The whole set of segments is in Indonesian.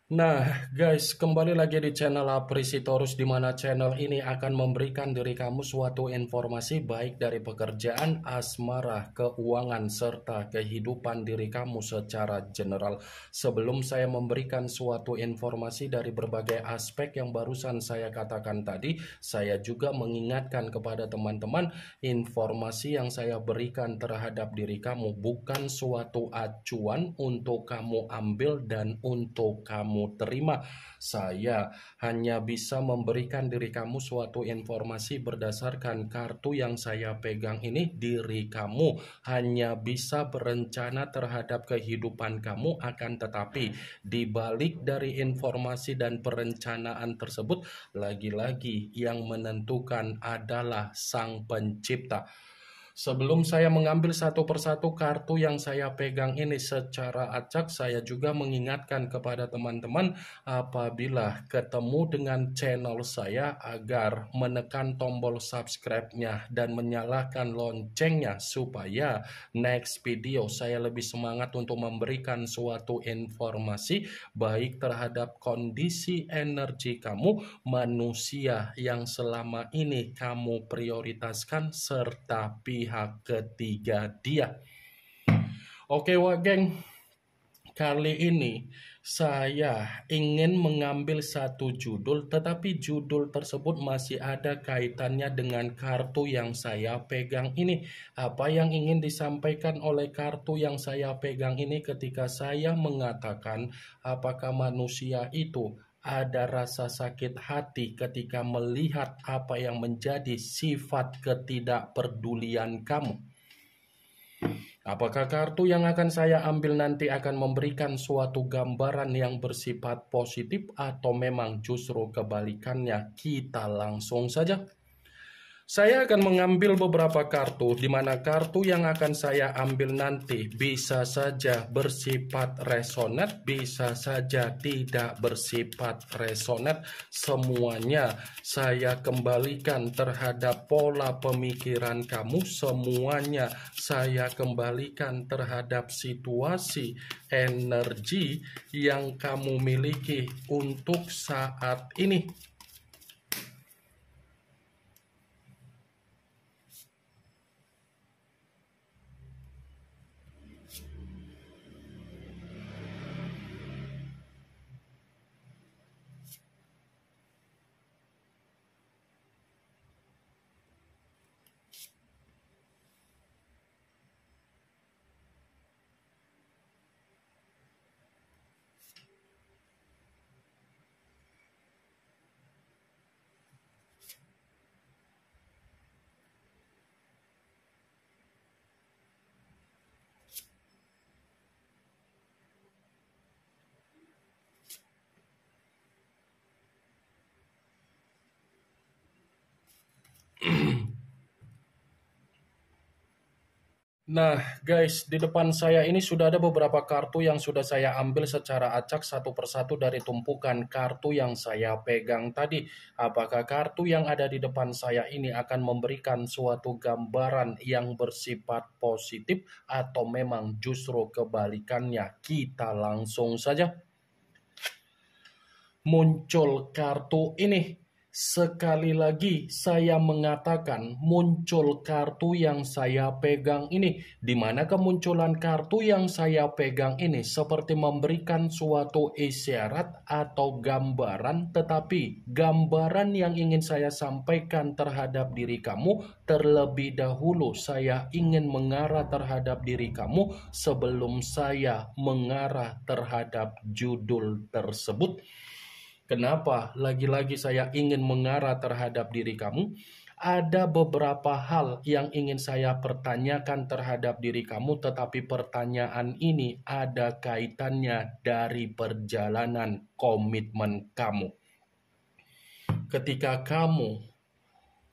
Nah, guys, kembali lagi di channel Aprisitorus, di mana channel ini akan memberikan diri kamu suatu informasi baik dari pekerjaan, asmara, keuangan, serta kehidupan diri kamu secara general. Sebelum saya memberikan suatu informasi dari berbagai aspek yang barusan saya katakan tadi, saya juga mengingatkan kepada teman-teman, informasi yang saya berikan terhadap diri kamu bukan suatu acuan untuk kamu ambil dan untuk kamu terima. Saya hanya bisa memberikan diri kamu suatu informasi berdasarkan kartu yang saya pegang ini. Diri kamu hanya bisa berencana terhadap kehidupan kamu, akan tetapi di balik dari informasi dan perencanaan tersebut, lagi-lagi yang menentukan adalah Sang Pencipta. Sebelum saya mengambil satu persatu kartu yang saya pegang ini secara acak, saya juga mengingatkan kepada teman-teman apabila ketemu dengan channel saya agar menekan tombol subscribe-nya dan menyalakan loncengnya supaya next video saya lebih semangat untuk memberikan suatu informasi baik terhadap kondisi energi kamu, manusia yang selama ini kamu prioritaskan, serta pihak ketiga dia. Oke, wah geng, kali ini saya ingin mengambil satu judul, tetapi judul tersebut masih ada kaitannya dengan kartu yang saya pegang ini. Apa yang ingin disampaikan oleh kartu yang saya pegang ini ketika saya mengatakan apakah manusia itu ada rasa sakit hati ketika melihat apa yang menjadi sifat ketidakpedulian kamu? Apakah kartu yang akan saya ambil nanti akan memberikan suatu gambaran yang bersifat positif atau memang justru kebalikannya? Kita langsung saja. Saya akan mengambil beberapa kartu, di mana kartu yang akan saya ambil nanti bisa saja bersifat resonate, bisa saja tidak bersifat resonate. Semuanya saya kembalikan terhadap pola pemikiran kamu, semuanya saya kembalikan terhadap situasi energi yang kamu miliki untuk saat ini. Nah, guys, di depan saya ini sudah ada beberapa kartu yang sudah saya ambil secara acak satu persatu dari tumpukan kartu yang saya pegang tadi. Apakah kartu yang ada di depan saya ini akan memberikan suatu gambaran yang bersifat positif atau memang justru kebalikannya? Kita langsung saja. Muncul kartu ini. Sekali lagi saya mengatakan muncul kartu yang saya pegang ini. Di mana kemunculan kartu yang saya pegang ini seperti memberikan suatu isyarat atau gambaran, tetapi gambaran yang ingin saya sampaikan terhadap diri kamu, terlebih dahulu saya ingin mengarah terhadap diri kamu sebelum saya mengarah terhadap judul tersebut. Kenapa lagi-lagi saya ingin mengarah terhadap diri kamu? Ada beberapa hal yang ingin saya pertanyakan terhadap diri kamu, tetapi pertanyaan ini ada kaitannya dari perjalanan komitmen kamu. Ketika kamu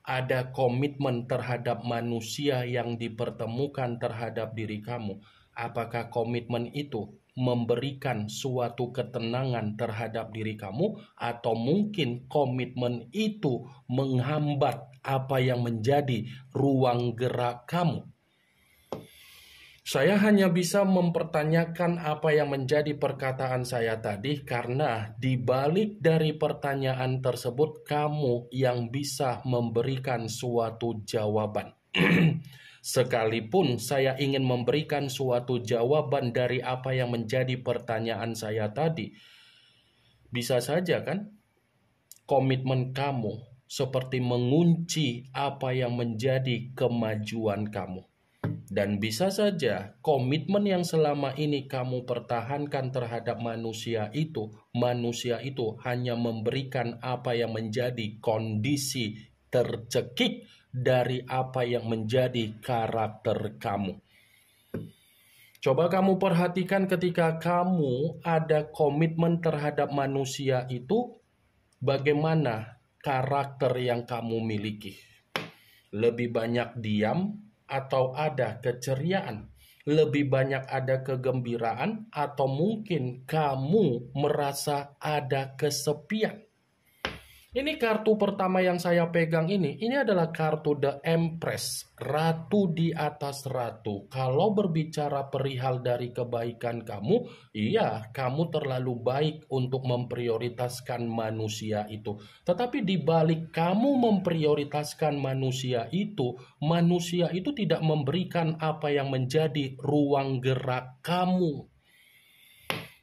ada komitmen terhadap manusia yang dipertemukan terhadap diri kamu, apakah komitmen itu memberikan suatu ketenangan terhadap diri kamu, atau mungkin komitmen itu menghambat apa yang menjadi ruang gerak kamu? Saya hanya bisa mempertanyakan apa yang menjadi perkataan saya tadi karena di balik dari pertanyaan tersebut kamu yang bisa memberikan suatu jawaban. Sekalipun saya ingin memberikan suatu jawaban dari apa yang menjadi pertanyaan saya tadi, bisa saja kan komitmen kamu seperti mengunci apa yang menjadi kemajuan kamu. Dan bisa saja komitmen yang selama ini kamu pertahankan terhadap manusia itu hanya memberikan apa yang menjadi kondisi tercekik dari apa yang menjadi karakter kamu. Coba kamu perhatikan ketika kamu ada komitmen terhadap manusia itu, bagaimana karakter yang kamu miliki? Lebih banyak diam atau ada keceriaan? Lebih banyak ada kegembiraan atau mungkin kamu merasa ada kesepian? Ini kartu pertama yang saya pegang ini adalah kartu The Empress, ratu di atas ratu. Kalau berbicara perihal dari kebaikan kamu, iya, kamu terlalu baik untuk memprioritaskan manusia itu. Tetapi di balik kamu memprioritaskan manusia itu tidak memberikan apa yang menjadi ruang gerak kamu.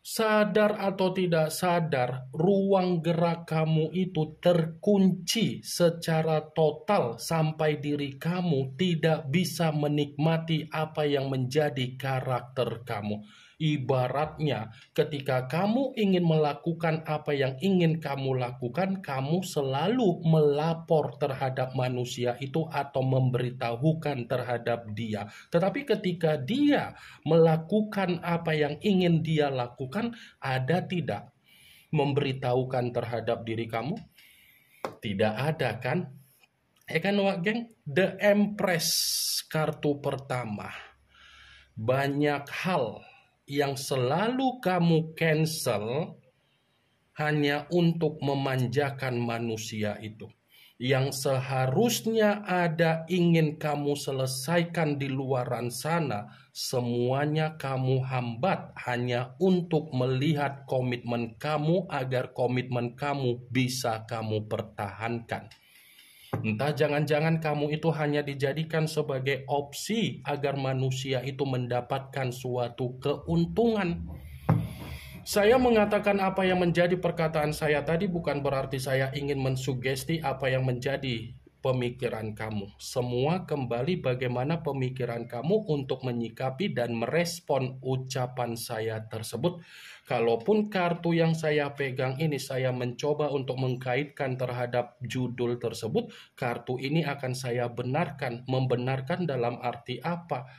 Sadar atau tidak sadar, ruang gerak kamu itu terkunci secara total sampai diri kamu tidak bisa menikmati apa yang menjadi karakter kamu. Ibaratnya ketika kamu ingin melakukan apa yang ingin kamu lakukan, kamu selalu melapor terhadap manusia itu atau memberitahukan terhadap dia. Tetapi ketika dia melakukan apa yang ingin dia lakukan, ada tidak memberitahukan terhadap diri kamu? Tidak ada kan? Kan wak geng? The Empress, kartu pertama. Banyak hal yang selalu kamu cancel hanya untuk memanjakan manusia itu. Yang seharusnya ada ingin kamu selesaikan di luaran sana, semuanya kamu hambat hanya untuk melihat komitmen kamu agar komitmen kamu bisa kamu pertahankan. Entah jangan-jangan kamu itu hanya dijadikan sebagai opsi agar manusia itu mendapatkan suatu keuntungan. Saya mengatakan apa yang menjadi perkataan saya tadi bukan berarti saya ingin mensugesti apa yang menjadi pemikiran kamu. Semua kembali bagaimana pemikiran kamu untuk menyikapi dan merespon ucapan saya tersebut. Kalaupun kartu yang saya pegang ini saya mencoba untuk mengkaitkan terhadap judul tersebut, kartu ini akan saya benarkan. Membenarkan dalam arti apa?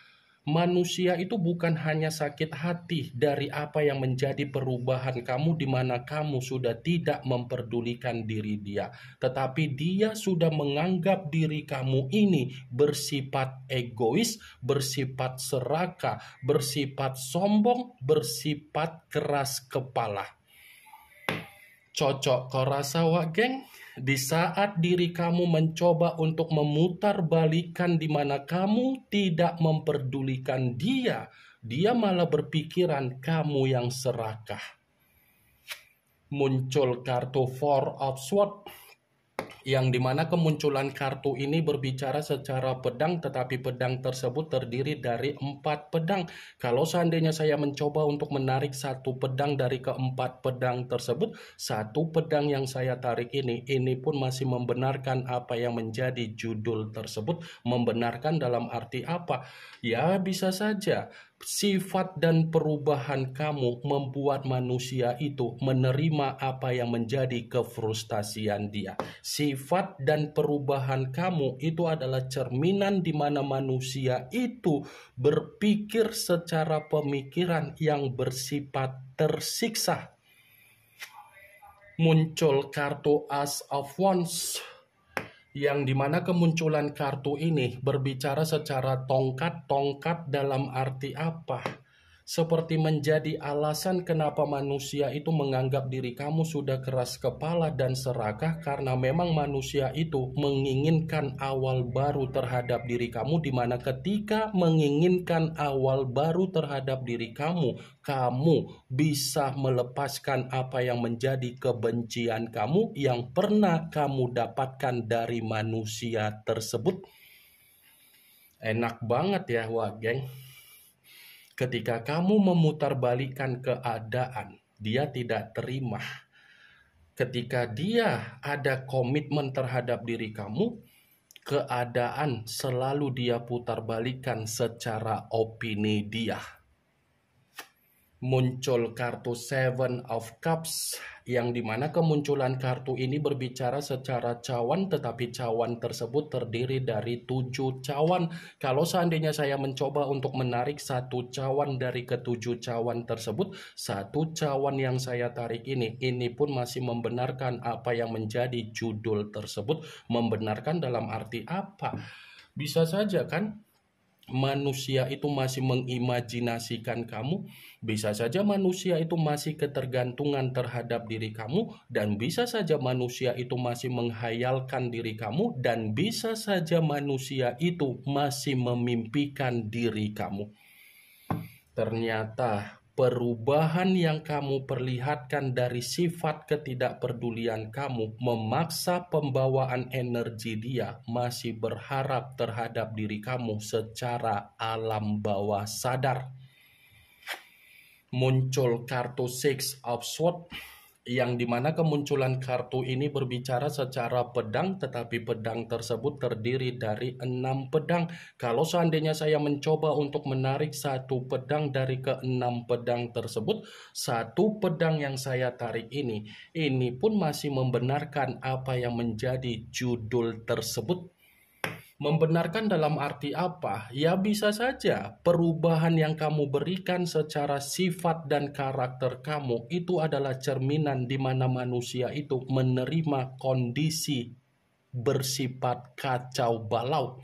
Manusia itu bukan hanya sakit hati dari apa yang menjadi perubahan kamu di mana kamu sudah tidak memperdulikan diri dia. Tetapi dia sudah menganggap diri kamu ini bersifat egois, bersifat serakah, bersifat sombong, bersifat keras kepala. Cocok kau rasa wak geng? Di saat diri kamu mencoba untuk memutarbalikkan di mana kamu tidak memperdulikan dia, dia malah berpikiran kamu yang serakah. Muncul kartu Four of Swords, yang dimana kemunculan kartu ini berbicara secara pedang, tetapi pedang tersebut terdiri dari 4 pedang. Kalau seandainya saya mencoba untuk menarik satu pedang dari keempat pedang tersebut, satu pedang yang saya tarik ini pun masih membenarkan apa yang menjadi judul tersebut. Membenarkan dalam arti apa? Ya bisa saja sifat dan perubahan kamu membuat manusia itu menerima apa yang menjadi kefrustasian dia. Sifat dan perubahan kamu itu adalah cerminan di mana manusia itu berpikir secara pemikiran yang bersifat tersiksa. Muncul kartu Ace of Wands, yang dimana kemunculan kartu ini berbicara secara tongkat dalam arti apa? seperti menjadi alasan kenapa manusia itu menganggap diri kamu sudah keras kepala dan serakah, karena memang manusia itu menginginkan awal baru terhadap diri kamu, di mana ketika menginginkan awal baru terhadap diri kamu, kamu bisa melepaskan apa yang menjadi kebencian kamu yang pernah kamu dapatkan dari manusia tersebut. Enak banget ya, wah geng. Ketika kamu memutarbalikkan keadaan, dia tidak terima. Ketika dia ada komitmen terhadap diri kamu, keadaan selalu dia putarbalikkan secara opini dia. Muncul kartu Seven of Cups, yang dimana kemunculan kartu ini berbicara secara cawan, tetapi cawan tersebut terdiri dari 7 cawan. Kalau seandainya saya mencoba untuk menarik satu cawan dari ketujuh cawan tersebut, satu cawan yang saya tarik ini pun masih membenarkan apa yang menjadi judul tersebut. Membenarkan dalam arti apa? Bisa saja kan manusia itu masih mengimajinasikan kamu, bisa saja manusia itu masih ketergantungan terhadap diri kamu, dan bisa saja manusia itu masih menghayalkan diri kamu, dan bisa saja manusia itu masih memimpikan diri kamu. Ternyata perubahan yang kamu perlihatkan dari sifat ketidakpedulian kamu memaksa pembawaan energi dia masih berharap terhadap diri kamu secara alam bawah sadar. Muncul kartu Six of Swords, yang dimana kemunculan kartu ini berbicara secara pedang, tetapi pedang tersebut terdiri dari 6 pedang. Kalau seandainya saya mencoba untuk menarik satu pedang dari ke-6 pedang tersebut, satu pedang yang saya tarik ini pun masih membenarkan apa yang menjadi judul tersebut. Membenarkan dalam arti apa? Ya bisa saja perubahan yang kamu berikan secara sifat dan karakter kamu itu adalah cerminan di mana manusia itu menerima kondisi bersifat kacau balau.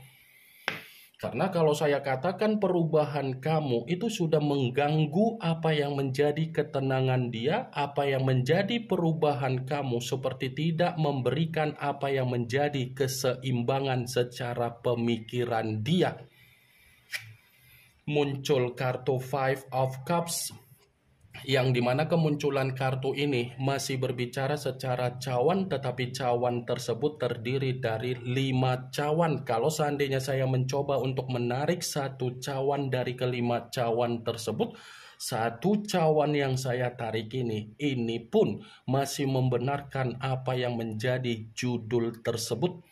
Karena kalau saya katakan perubahan kamu itu sudah mengganggu apa yang menjadi ketenangan dia, apa yang menjadi perubahan kamu seperti tidak memberikan apa yang menjadi keseimbangan secara pemikiran dia. Muncul kartu Five of Cups, yang dimana kemunculan kartu ini masih berbicara secara cawan, tetapi cawan tersebut terdiri dari 5 cawan. Kalau seandainya saya mencoba untuk menarik satu cawan dari ke-5 cawan tersebut, satu cawan yang saya tarik ini pun masih membenarkan apa yang menjadi judul tersebut.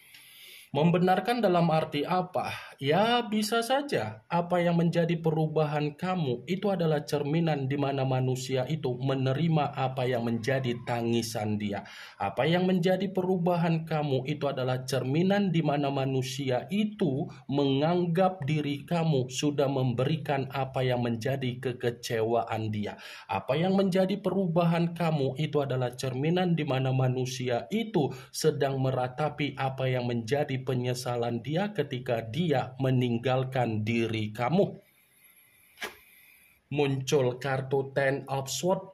Membenarkan dalam arti apa? Ya bisa saja apa yang menjadi perubahan kamu itu adalah cerminan di mana manusia itu menerima apa yang menjadi tangisan dia. Apa yang menjadi perubahan kamu itu adalah cerminan di mana manusia itu menganggap diri kamu sudah memberikan apa yang menjadi kekecewaan dia. Apa yang menjadi perubahan kamu itu adalah cerminan di mana manusia itu sedang meratapi apa yang menjadi penyesalan dia ketika dia meninggalkan diri kamu. Muncul kartu Ten of Swords,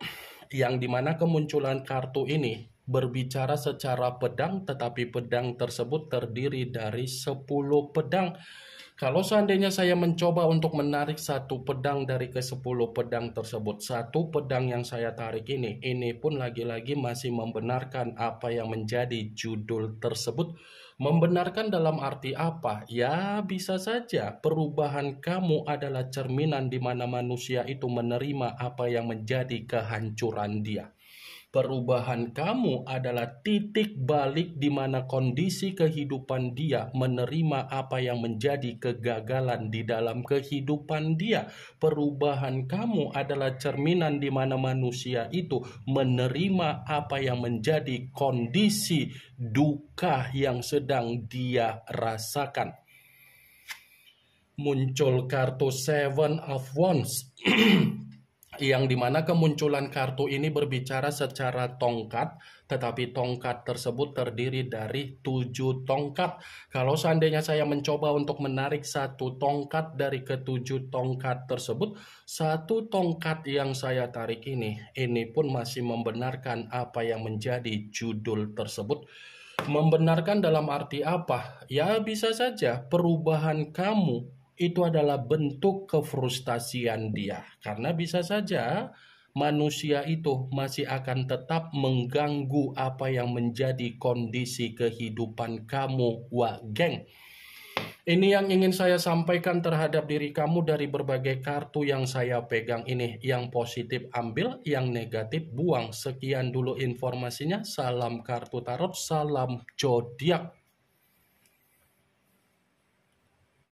yang dimana kemunculan kartu ini berbicara secara pedang, tetapi pedang tersebut terdiri dari 10 pedang. Kalau seandainya saya mencoba untuk menarik satu pedang dari ke-10 pedang tersebut, satu pedang yang saya tarik ini pun lagi-lagi masih membenarkan apa yang menjadi judul tersebut. Membenarkan dalam arti apa? Ya bisa saja perubahan kamu adalah cerminan di mana manusia itu menerima apa yang menjadi kehancuran dia. Perubahan kamu adalah titik balik di mana kondisi kehidupan dia menerima apa yang menjadi kegagalan di dalam kehidupan dia. Perubahan kamu adalah cerminan di mana manusia itu menerima apa yang menjadi kondisi duka yang sedang dia rasakan. Muncul kartu Seven of Wands. yang dimana kemunculan kartu ini berbicara secara tongkat, tetapi tongkat tersebut terdiri dari 7 tongkat. Kalau seandainya saya mencoba untuk menarik satu tongkat dari ketujuh tongkat tersebut, satu tongkat yang saya tarik ini pun masih membenarkan apa yang menjadi judul tersebut. Membenarkan dalam arti apa? Ya bisa saja perubahan kamu itu adalah bentuk kefrustasian dia. Karena bisa saja manusia itu masih akan tetap mengganggu apa yang menjadi kondisi kehidupan kamu, wah geng. Ini yang ingin saya sampaikan terhadap diri kamu dari berbagai kartu yang saya pegang ini. Yang positif ambil, yang negatif buang. Sekian dulu informasinya. Salam kartu tarot, salam zodiak.